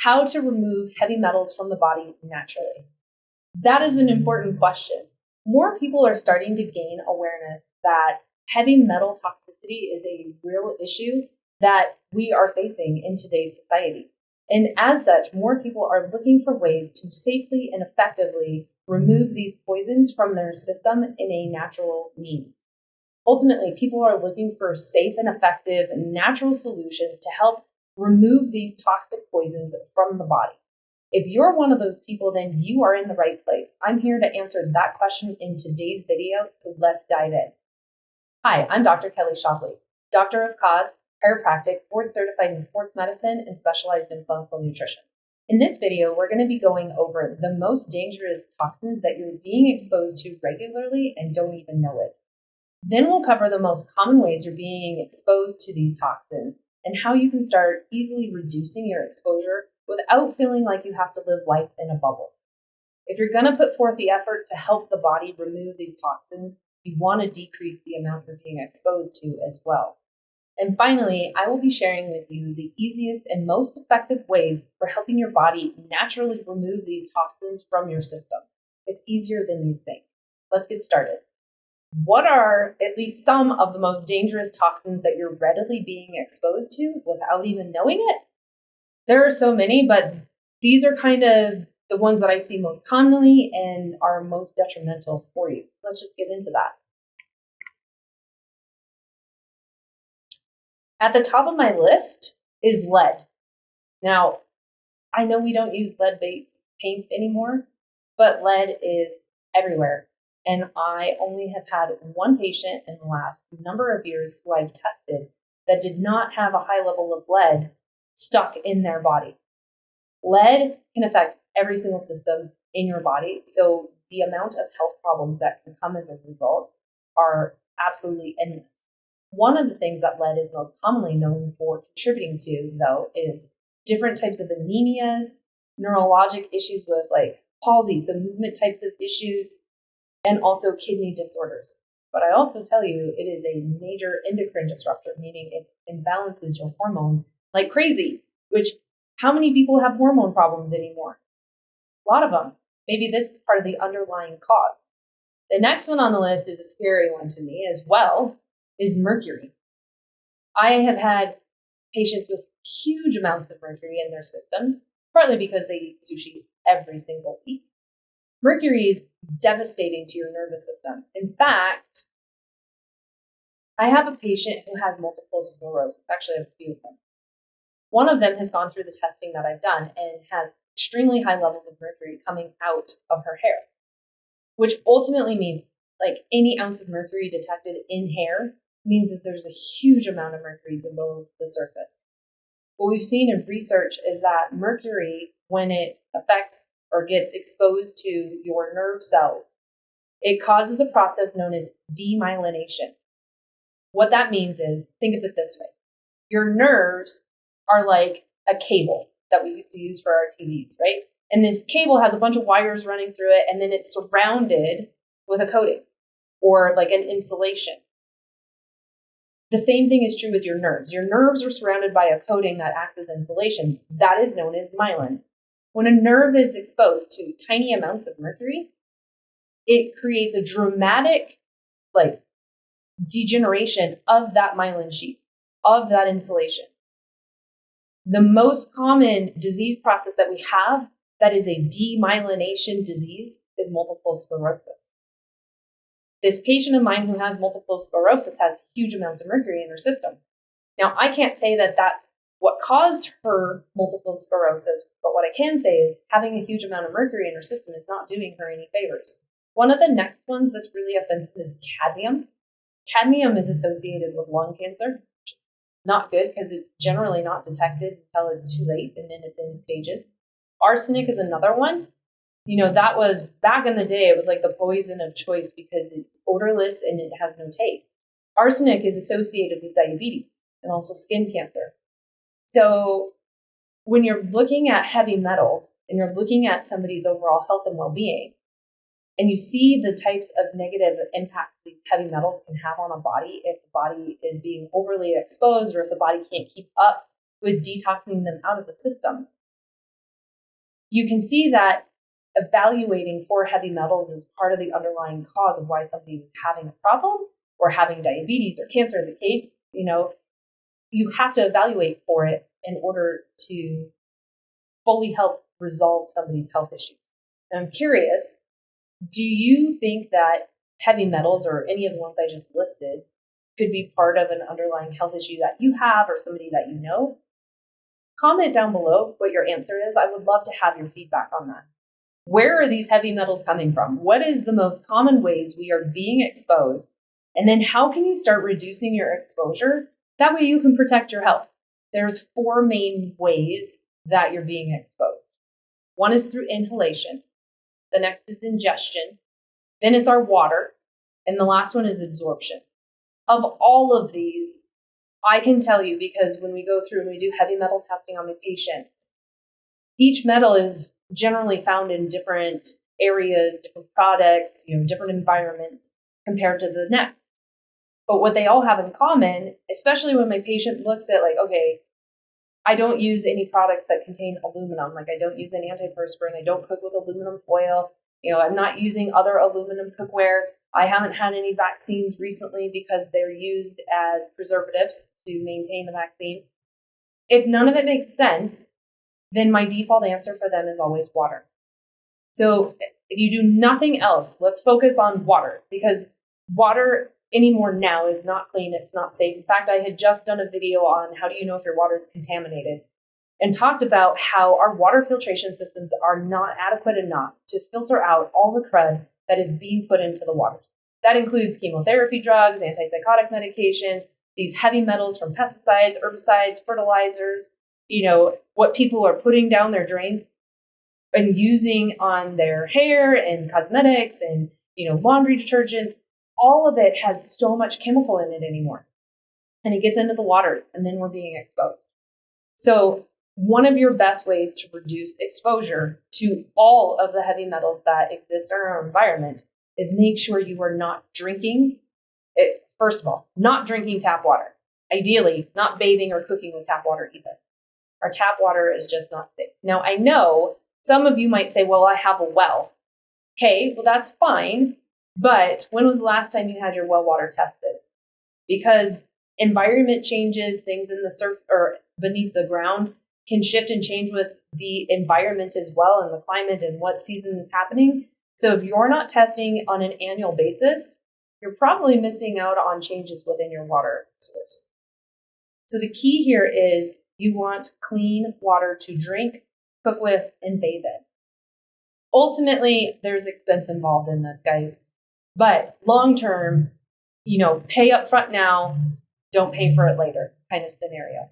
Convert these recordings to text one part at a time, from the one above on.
How to remove heavy metals from the body naturally. That is an important question. More people are starting to gain awareness that heavy metal toxicity is a real issue that we are facing in today's society. And as such, more people are looking for ways to safely and effectively remove these poisons from their system in a natural means. Ultimately, people are looking for safe and effective natural solutions to help remove these toxic poisons from the body. If you're one of those people, then you are in the right place. I'm here to answer that question in today's video, so let's dive in. Hi, I'm Dr. Kelly Shockley, Doctor of Cause, chiropractic, board certified in sports medicine, and specialized in clinical nutrition. In this video, we're going to be going over the most dangerous toxins that you're being exposed to regularly and don't even know it. Then we'll cover the most common ways you're being exposed to these toxins and how you can start easily reducing your exposure without feeling like you have to live life in a bubble. If you're going to put forth the effort to help the body remove these toxins, you want to decrease the amount you're being exposed to as well. And finally, I will be sharing with you the easiest and most effective ways for helping your body naturally remove these toxins from your system. It's easier than you think. Let's get started. What are at least some of the most dangerous toxins that you're readily being exposed to without even knowing it? There are so many, but these are kind of the ones that I see most commonly and are most detrimental for you. So let's just get into that. At the top of my list is lead. Now, I know we don't use lead-based paints anymore, but lead is everywhere. And I only have had one patient in the last number of years who I've tested that did not have a high level of lead stuck in their body. Lead can affect every single system in your body, so the amount of health problems that can come as a result are absolutely endless. One of the things that lead is most commonly known for contributing to, though, is different types of anemias, neurologic issues with like palsy, so movement types of issues, and also kidney disorders. But I also tell you, it is a major endocrine disruptor, meaning it imbalances your hormones like crazy, which how many people have hormone problems anymore? A lot of them. Maybe this is part of the underlying cause. The next one on the list is a scary one to me as well, is mercury. I have had patients with huge amounts of mercury in their system, partly because they eat sushi every single week. Mercury is devastating to your nervous system. In fact, I have a patient who has multiple sclerosis. Actually, I have a few of them. One of them has gone through the testing that I've done and has extremely high levels of mercury coming out of her hair, which ultimately means like any ounce of mercury detected in hair means that there's a huge amount of mercury below the surface. What we've seen in research is that mercury, when it affects or gets exposed to your nerve cells, it causes a process known as demyelination. What that means is, think of it this way. Your nerves are like a cable that we used to use for our TVs, right? And this cable has a bunch of wires running through it, and then it's surrounded with a coating or like an insulation. The same thing is true with your nerves. Your nerves are surrounded by a coating that acts as insulation. That is known as myelin. When a nerve is exposed to tiny amounts of mercury, it creates a dramatic degeneration of that myelin sheath, of that insulation. The most common disease process that we have that is a demyelination disease is multiple sclerosis. This patient of mine who has multiple sclerosis has huge amounts of mercury in her system. Now, I can't say that that's what caused her multiple sclerosis, but what I can say is having a huge amount of mercury in her system is not doing her any favors. One of the next ones that's really offensive is cadmium. Cadmium is associated with lung cancer, which is not good because it's generally not detected until it's too late and then it's in stages. Arsenic is another one. You know, that was back in the day, it was like the poison of choice because it's odorless and it has no taste. Arsenic is associated with diabetes and also skin cancer. So when you're looking at heavy metals and you're looking at somebody's overall health and well-being, and you see the types of negative impacts these heavy metals can have on a body if the body is being overly exposed or if the body can't keep up with detoxing them out of the system, you can see that evaluating for heavy metals is part of the underlying cause of why somebody is having a problem or having diabetes or cancer in the case. You have to evaluate for it in order to fully help resolve somebody's health issues. And I'm curious, do you think that heavy metals or any of the ones I just listed could be part of an underlying health issue that you have or somebody that you know? Comment down below what your answer is. I would love to have your feedback on that. Where are these heavy metals coming from? What is the most common ways we are being exposed? And then how can you start reducing your exposure? That way you can protect your health. There's 4 main ways that you're being exposed. One is through inhalation. The next is ingestion. Then it's our water. And the last one is absorption. Of all of these, I can tell you, because when we go through and we do heavy metal testing on my patients, each metal is generally found in different areas, different products, different environments compared to the next. But what they all have in common, especially when my patient looks at okay, I don't use any products that contain aluminum. I don't use any antiperspirant. I don't cook with aluminum foil. I'm not using other aluminum cookware. I haven't had any vaccines recently because they're used as preservatives to maintain the vaccine. If none of it makes sense, then my default answer for them is always water. So if you do nothing else, let's focus on water, because water anymore now is not clean. It's not safe. In fact, I had just done a video on how do you know if your water is contaminated, and talked about how our water filtration systems are not adequate enough to filter out all the crud that is being put into the waters. That includes chemotherapy drugs, antipsychotic medications, these heavy metals from pesticides, herbicides, fertilizers, what people are putting down their drains and using on their hair and cosmetics and, laundry detergents. All of it has so much chemical in it anymore. And it gets into the waters, and then we're being exposed. So one of your best ways to reduce exposure to all of the heavy metals that exist in our environment is make sure you are not drinking it. First of all, not drinking tap water. Ideally, not bathing or cooking with tap water either. Our tap water is just not safe. Now, I know some of you might say, well, I have a well. Okay, well, that's fine. But when was the last time you had your well water tested? Because environment changes, things in the surf or beneath the ground can shift and change with the environment as well, and the climate and what season is happening. So if you're not testing on an annual basis, you're probably missing out on changes within your water source. So the key here is you want clean water to drink, cook with, and bathe in. Ultimately, there's expense involved in this, guys. But long term, pay up front now, don't pay for it later kind of scenario.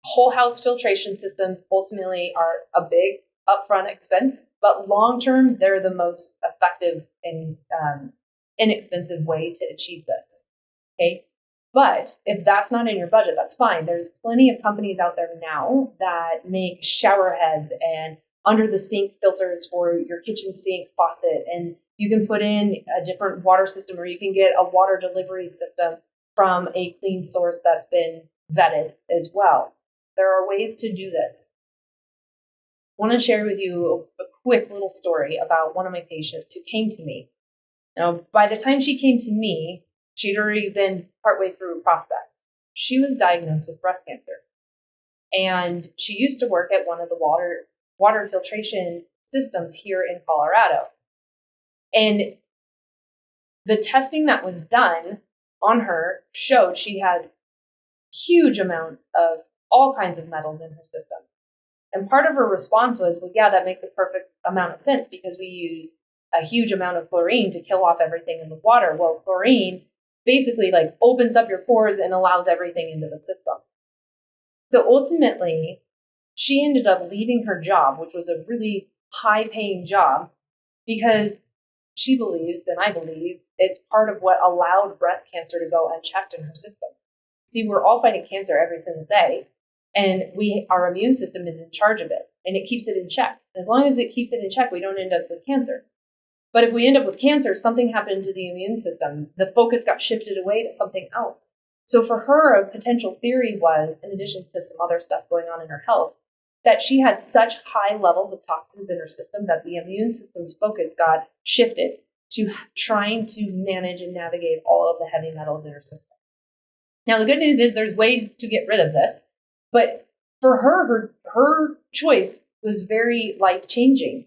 Whole house filtration systems ultimately are a big upfront expense, but long term, they're the most effective and inexpensive way to achieve this. Okay. But if that's not in your budget, that's fine. There's plenty of companies out there now that make shower heads and under the sink filters for your kitchen sink faucet. And you can put in a different water system, or you can get a water delivery system from a clean source that's been vetted as well. There are ways to do this. I want to share with you a quick little story about one of my patients who came to me. Now, by the time she came to me, she'd already been partway through a process. She was diagnosed with breast cancer. And she used to work at one of the water filtration systems here in Colorado. And the testing that was done on her showed she had huge amounts of all kinds of metals in her system. And part of her response was, well, yeah, that makes a perfect amount of sense because we use a huge amount of chlorine to kill off everything in the water. Well, chlorine basically opens up your pores and allows everything into the system. So ultimately, she ended up leaving her job, which was a really high-paying job, because she believes, and I believe, it's part of what allowed breast cancer to go unchecked in her system. See, we're all fighting cancer every single day, and our immune system is in charge of it, and it keeps it in check. As long as it keeps it in check, we don't end up with cancer. But if we end up with cancer, something happened to the immune system. The focus got shifted away to something else. So for her, a potential theory was, in addition to some other stuff going on in her health, that she had such high levels of toxins in her system that the immune system's focus got shifted to trying to manage and navigate all of the heavy metals in her system. Now, the good news is there's ways to get rid of this, but for her choice was very life-changing,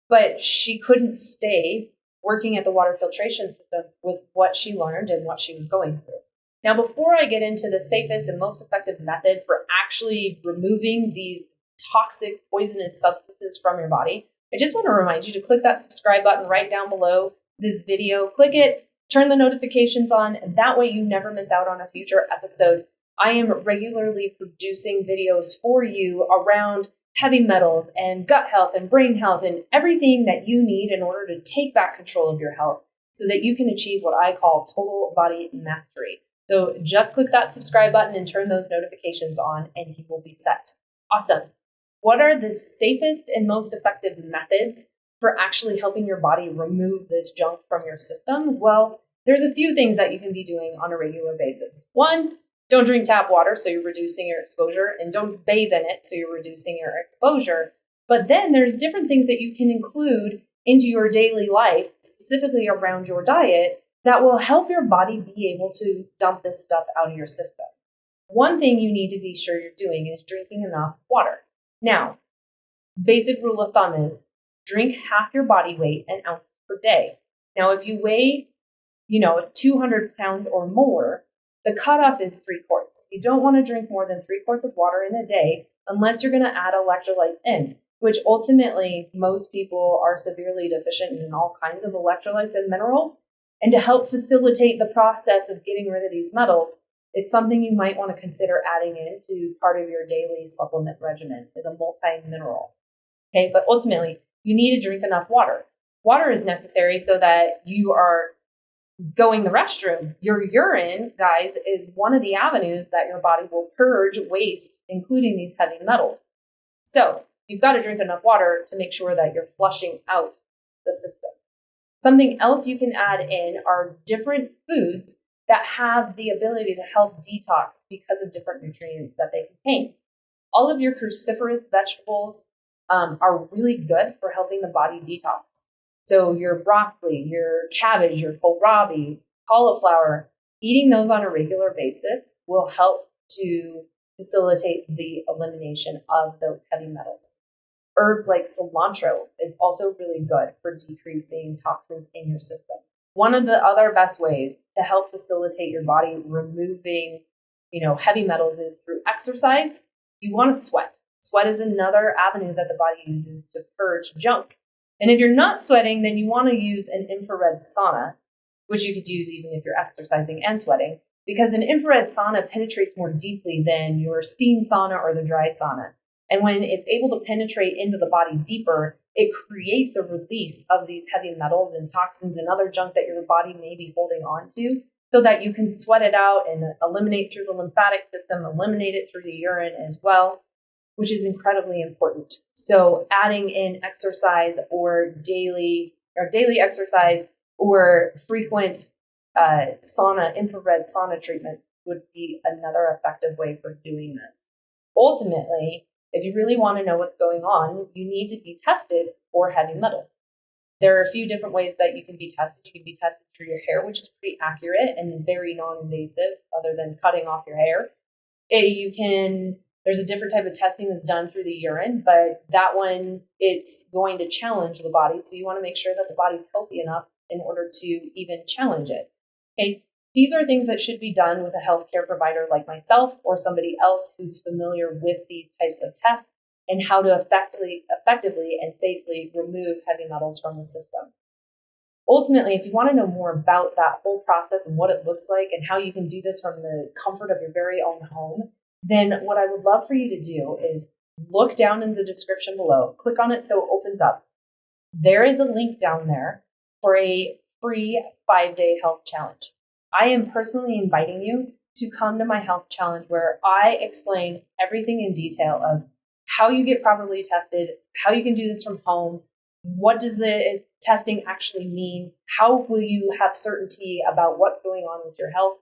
but she couldn't stay working at the water filtration system with what she learned and what she was going through. Now, before I get into the safest and most effective method for actually removing these toxic, poisonous substances from your body, I just want to remind you to click that subscribe button right down below this video. Click it, turn the notifications on, and that way you never miss out on a future episode. I am regularly producing videos for you around heavy metals and gut health and brain health and everything that you need in order to take back control of your health so that you can achieve what I call total body mastery. So just click that subscribe button and turn those notifications on and you will be set. Awesome. What are the safest and most effective methods for actually helping your body remove this junk from your system? Well, there's a few things that you can be doing on a regular basis. One, don't drink tap water, so you're reducing your exposure, and don't bathe in it, so you're reducing your exposure. But then there's different things that you can include into your daily life, specifically around your diet, that will help your body be able to dump this stuff out of your system. One thing you need to be sure you're doing is drinking enough water. Now, basic rule of thumb is drink half your body weight in ounces per day. Now, if you weigh, 200 pounds or more, the cutoff is 3 quarts. You don't want to drink more than 3 quarts of water in a day unless you're going to add electrolytes in, which ultimately most people are severely deficient in all kinds of electrolytes and minerals. And to help facilitate the process of getting rid of these metals, it's something you might want to consider adding into part of your daily supplement regimen is a multi-mineral. Okay, but ultimately, you need to drink enough water. Water is necessary so that you are going the restroom. Your urine, guys, is one of the avenues that your body will purge waste, including these heavy metals. So you've got to drink enough water to make sure that you're flushing out the system. Something else you can add in are different foods that have the ability to help detox because of different nutrients that they contain. All of your cruciferous vegetables are really good for helping the body detox. So your broccoli, your cabbage, your kohlrabi, cauliflower, eating those on a regular basis will help to facilitate the elimination of those heavy metals. Herbs like cilantro is also really good for decreasing toxins in your system. One of the other best ways to help facilitate your body removing, heavy metals is through exercise. You want to sweat. Sweat is another avenue that the body uses to purge junk. And if you're not sweating, then you want to use an infrared sauna, which you could use even if you're exercising and sweating, because an infrared sauna penetrates more deeply than your steam sauna or the dry sauna. And when it's able to penetrate into the body deeper, it creates a release of these heavy metals and toxins and other junk that your body may be holding on to so that you can sweat it out and eliminate through the lymphatic system, eliminate it through the urine as well, which is incredibly important. So adding in exercise or daily exercise or frequent infrared sauna treatments would be another effective way for doing this. Ultimately, if you really want to know what's going on, you need to be tested for heavy metals. There are a few different ways that you can be tested. You can be tested through your hair, which is pretty accurate and very non-invasive, other than cutting off your hair. There's a different type of testing that's done through the urine, but that one, it's going to challenge the body. So you want to make sure that the body's healthy enough in order to even challenge it. Okay. These are things that should be done with a healthcare provider like myself or somebody else who's familiar with these types of tests and how to effectively and safely remove heavy metals from the system. Ultimately, if you want to know more about that whole process and what it looks like and how you can do this from the comfort of your very own home, then what I would love for you to do is look down in the description below, click on it so it opens up. There is a link down there for a free 5-day health challenge. I am personally inviting you to come to my health challenge where I explain everything in detail of how you get properly tested, how you can do this from home, what does the testing actually mean, how will you have certainty about what's going on with your health,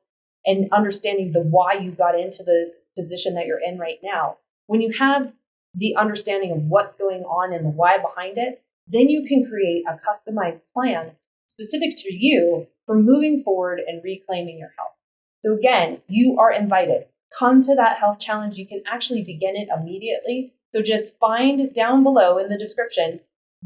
and understanding the why you got into this position that you're in right now. When you have the understanding of what's going on and the why behind it, then you can create a customized plan specific to you for moving forward and reclaiming your health. So again, you are invited. Come to that health challenge. You can actually begin it immediately. So just find down below in the description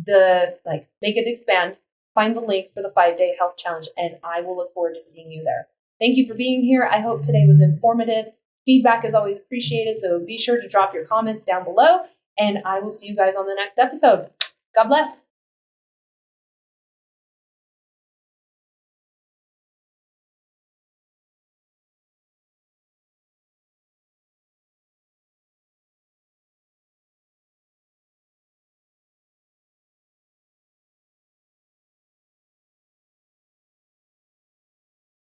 make it expand, find the link for the 5-day health challenge, and I will look forward to seeing you there. Thank you for being here. I hope today was informative. Feedback is always appreciated, so be sure to drop your comments down below, and I will see you guys on the next episode. God bless.